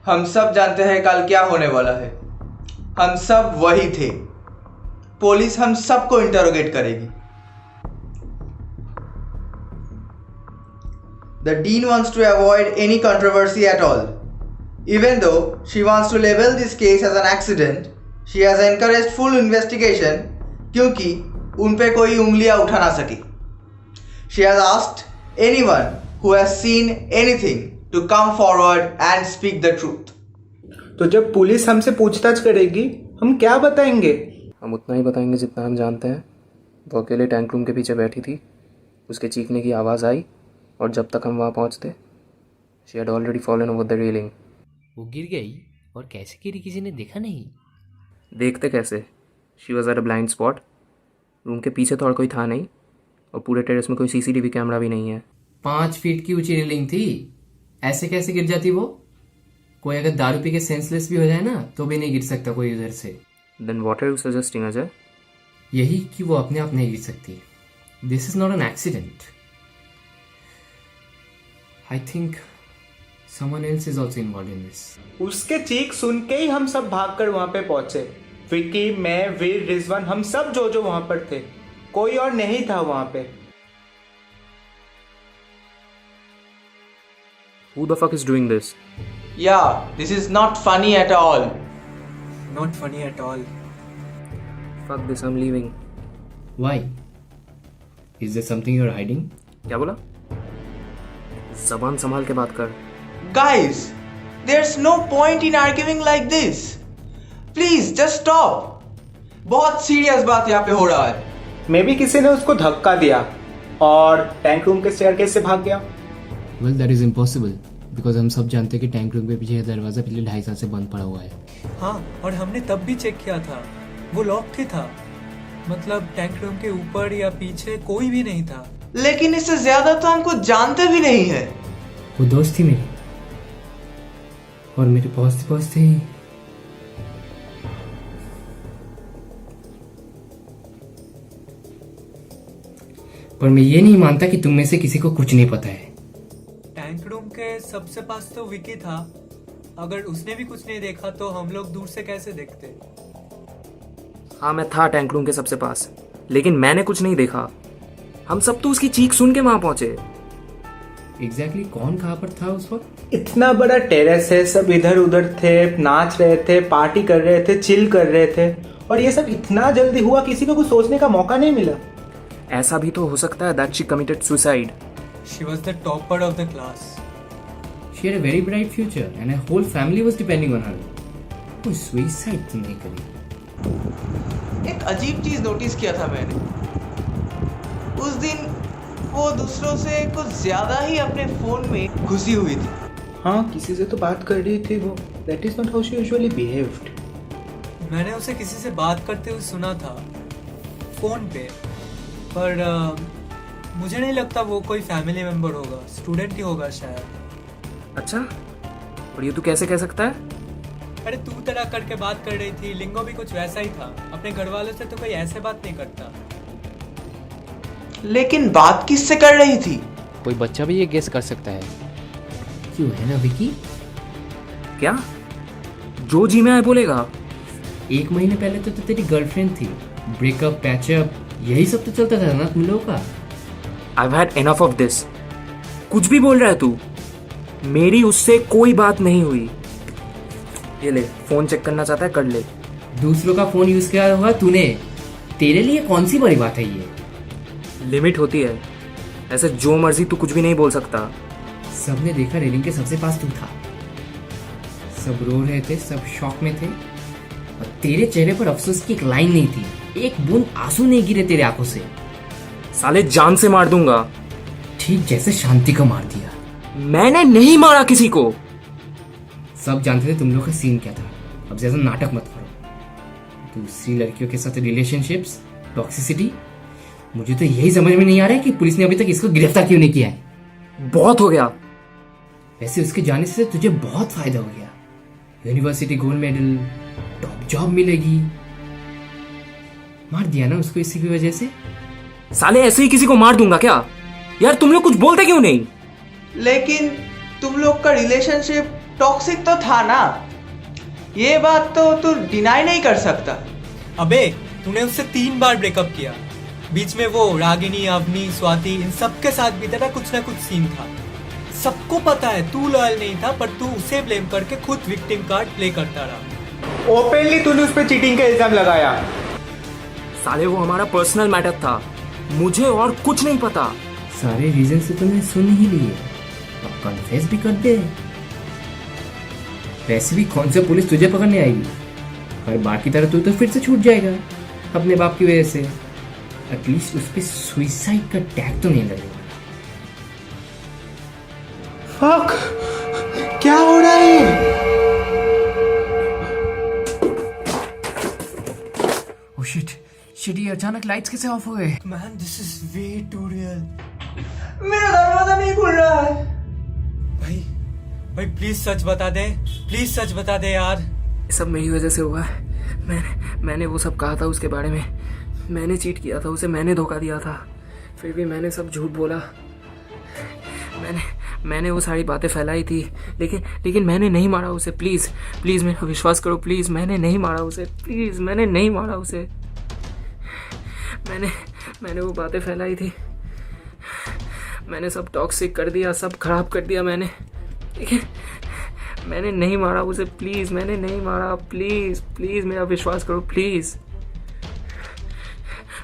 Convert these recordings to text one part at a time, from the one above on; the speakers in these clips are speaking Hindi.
हम सब जानते हैं कल क्या होने वाला है। हम सब वही थे। पुलिस हम सबको इंटरोगेट करेगी। The dean wants to avoid any controversy at all. Even though she wants to label this case as an accident, she has encouraged full investigation क्योंकि उन पे कोई उंगलियां उठा ना सकी। She has asked anyone who has seen anything to come forward and speak the truth. तो जब पुलिस हमसे पूछताछ करेगी हम क्या बताएंगे? हम उतना ही बताएंगे जितना हम जानते हैं। वो अकेले टैंक रूम के पीछे बैठी थी, उसके चीखने की आवाज़ आई और जब तक हम वहाँ पहुँचते she had already fallen over the railing. वो गिर गई और कैसे गिरी किसी ने देखा नहीं? देखते कैसे? She was at a blind spot. Room के पीछे तो और कोई था नहीं और पूरे टेरेस में कोई सीसीटीवी कैमरा भी नहीं है। 5 फीट की ऊंची रेलिंग थी, ऐसे कैसे गिर जाती वो? कोई अगर दारू पी के सेंसलेस भी हो जाए ना तो भी नहीं गिर सकता कोई उधर से। Then what are you suggesting Ajay? यही कि वो अपने आप नहीं गिर सकती। This is not an accident. I think someone else is also involve in this. उसके चीख सुन के ही हम सब भागकर वहां पे पहुंचे। विकी, मैं, वीर, रिजवान, हम सब जो वहां पर थे। कोई और नहीं था वहां पे। Who the fuck is doing this? Yeah, this is not funny at all. Not funny at all. Fuck this, I'm leaving. Why? Is there something you're hiding? क्या बोला? ज़बान संभाल के बात कर। Guys, there's no point in arguing like this. Please, just stop. बहुत सीरियस बात यहाँ पे हो रहा है। मे बी किसी ने उसको धक्का दिया और टैंक रूम के स्टेयरकेस से भाग गया। Well, that is impossible. Because हम सब जानते हैं कि टैंक रूम के पीछे दरवाजा पिछले 2.5 साल से बंद पड़ा हुआ है। हाँ, और हमने तब भी चेक किया था, वो लॉक ही था। मतलब टैंक रूम के ऊपर या पीछे कोई भी नहीं था। लेकिन इससे ज्यादा तो हमको जानते भी नहीं है। वो दोस्त थी मेरी और मेरे पास थे। पर मैं ये नहीं मानता कि तुम में से किसी को कुछ नहीं पता है। टैंक रूम के सबसे पास तो विकी था। अगर उसने भी कुछ नहीं देखा तो हम लोग दूर से कैसे देखते? हाँ, मैं था टैंक रूम के सबसे पास, लेकिन मैंने कुछ नहीं देखा। हम सब तो उसकी चीख सुन के वहां पहुंचे। एग्जैक्टली कौन कहाँ पर था उस वक्त? इतना बड़ा टेरेस है, सब इधर उधर थे, नाच रहे थे, पार्टी कर रहे थे, चिल कर रहे थे, और ये सब इतना जल्दी हुआ, किसी को कुछ सोचने का मौका नहीं मिला। ऐसा भी तो हो सकता है that she committed suicide. She was the topper of the class. She had a very bright future and her whole family was depending on her. कोई सुसाइड तो नहीं करी। एक अजीब चीज नोटिस किया था मैंने। उस दिन वो दूसरों से कुछ ज्यादा ही अपने फोन में घुसी हुई थी। हाँ, किसी से तो बात कर रही थी वो। That is not how she usually behaved. मैंने उसे किसी से बात करते हुए सुना था फोन पे, पर मुझे नहीं लगता वो कोई फैमिली मेंबर होगा, स्टूडेंट ही होगा शायद। अच्छा, और ये तू कैसे कह सकता है? अरे तू तरह करके बात कर रही थी, लिंगो भी कुछ वैसा ही था। अपने घर वालों से तो कोई ऐसे बात नहीं करता। लेकिन बात किससे कर रही थी? कोई बच्चा भी ये गेस कर सकता है। क्यों है ना विकी? क्या जो जी में आए बोलेगा? 1 महीने पहले तो तेरी गर्लफ्रेंड थी, ब्रेकअप, पैचअप, यही सब तो चलता था ना तुम लोगों का। I've had enough of this. कुछ भी बोल रहा है तू। मेरी उससे कोई बात नहीं हुई। ये ले, फोन चेक करना चाहता है कर ले। दूसरों का फोन यूज किया होगा तूने, तेरे लिए कौन सी बड़ी बात है ये? लिमिट होती है, ऐसे जो मर्जी तू कुछ भी नहीं बोल सकता। सबने देखा रेलिंग के सबसे पास तू था, सब रो रहे थे, सब शॉक में थे, और तेरे चेहरे पर अफसोस की एक लाइन नहीं थी, एक बूंद आंसू नहीं गिरे तेरे आंखों से। साले जान से मार दूंगा। ठीक जैसे शांति को मार दिया। मैंने नहीं मारा किसी को। सब जानते थे तुम लोग का सीन क्या था। अब ज्यादा नाटक मत करो। दूसरी लड़कियों के साथ रिलेशनशिप्स, टॉक्सिसिटी, मुझे तो यही समझ में नहीं आ रहा है कि पुलिस ने अभी तक इसको गिरफ्तार क्यों नहीं किया है। बहुत हो गया। वैसे उसके जाने से तुझे बहुत फायदा हो गया। University gold medal, top job मिलेगी। मार दिया ना उसको इसी की वजह से। साले ऐसे ही किसी को मार दूंगा क्या? यार तुम लोग कुछ बोलते क्यों नहीं? लेकिन तुम लोग का रिलेशनशिप टॉक्सिक तो था ना, ये बात तो तू डिनाई नहीं कर सकता। अबे तूने उससे 3 बार ब्रेकअप किया, बीच में वो रागिनी, अवनी, स्वाति, इन सबके साथ भी तेरा कुछ ना कुछ सीन था। सबको पता है तू लॉयल नहीं था, पर तू उसे ब्लेम करके खुद विक्टिम कार्ड प्ले करता रहा। ओपनली तूने उस पर चीटिंग का इल्जाम लगाया। साले वो हमारा पर्सनल मैटर था, मुझे और कुछ नहीं पता। सारे रीजन से तुमने सुन ही लिए, अब कन्फेस भी कर दे। वैसे भी कौन सा पुलिस तुझे पकड़ने आएगी, पर बाकी तरह तू तो फिर से छूट जाएगा अपने बाप की वजह से। एटलीस्ट उस पर सुइसाइड का टैग तो नहीं लगेगा। फक, क्या हो रहा है? ओह शिट, ये अचानक लाइट्स कैसे ऑफ हो गए? Man this is way too real. मेरा दरवाजा नहीं खुल रहा है। भाई भाई प्लीज सच बता दे, प्लीज सच बता दे यार। सब मेरी वजह से हुआ है। मैंने वो सब कहा था उसके बारे में। मैंने चीट किया था उसे, मैंने धोखा दिया था, फिर भी मैंने सब झूठ बोला। मैंने वो सारी बातें फैलाई थी, लेकिन मैंने नहीं मारा उसे। प्लीज़ प्लीज़ मेरा विश्वास करो, प्लीज़ मैंने नहीं मारा उसे, प्लीज़ मैंने नहीं मारा उसे। मैंने वो बातें फैलाई थी, मैंने सब टॉक्सिक कर दिया, सब खराब कर दिया मैंने, लेकिन मैंने नहीं मारा उसे। प्लीज़ मैंने नहीं मारा, प्लीज़ प्लीज़ मेरा विश्वास करो प्लीज़।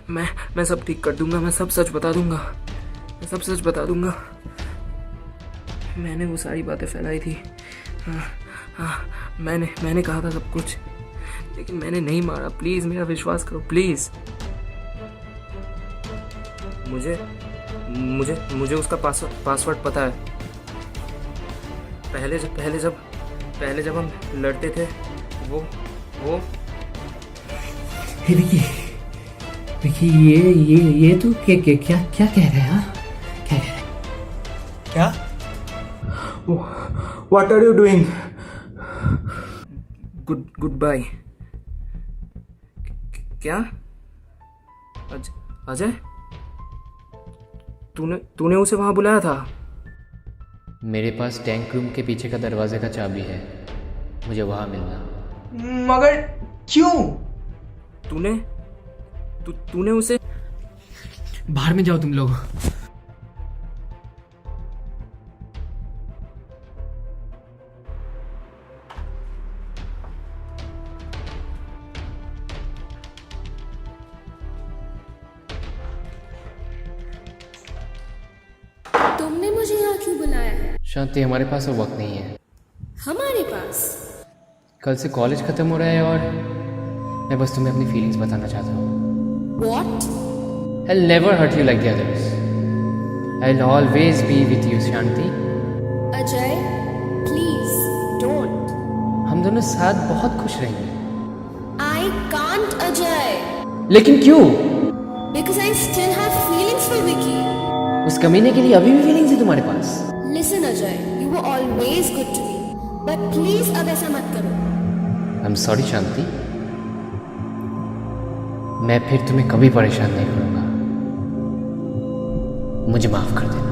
मैं सब ठीक कर दूंगा, मैं सब सच बता दूंगा, मैं सब सच बता दूंगा। मैंने वो सारी बातें फैलाई थी। हाँ, मैंने कहा था सब कुछ, लेकिन मैंने नहीं मारा। प्लीज़ मेरा विश्वास करो प्लीज़। मुझे उसका पासवर्ड पता है। पहले जब हम लड़ते थे वो हे विकी ये तू क्या कह रहा है? हाँ? क्या कह रहा है? क्या? What are you doing? Goodbye. क्या अजय, तूने उसे वहां बुलाया था? मेरे पास टैंक रूम के पीछे का दरवाजे का चाबी है, मुझे वहां मिलना। मगर क्यों? तूने उसे बाहर में जाओ तुम लोग। तुमने मुझे यहाँ क्यों बुलाया है? शांति, हमारे पास और वक्त नहीं है। हमारे पास? कल से कॉलेज ख़त्म हो रहा है और मैं बस तुम्हें अपनी फीलिंग्स बताना चाहता हूँ। What? I'll never hurt you like the others. I'll always be with you, Shanti. Ajay, please don't. हम दोनों साथ बहुत खुश रहेंगे। I can't, Ajay. लेकिन क्यों? Because I still have feelings for Vicky. उस कमीने के लिए अभी भी फीलिंग्स है तुम्हारे पास? Listen, Ajay, you were always good to me. But please अब ऐसा मत करो. I'm sorry, शांति। मैं फिर तुम्हें कभी परेशान नहीं करूंगा। मुझे माफ कर देना।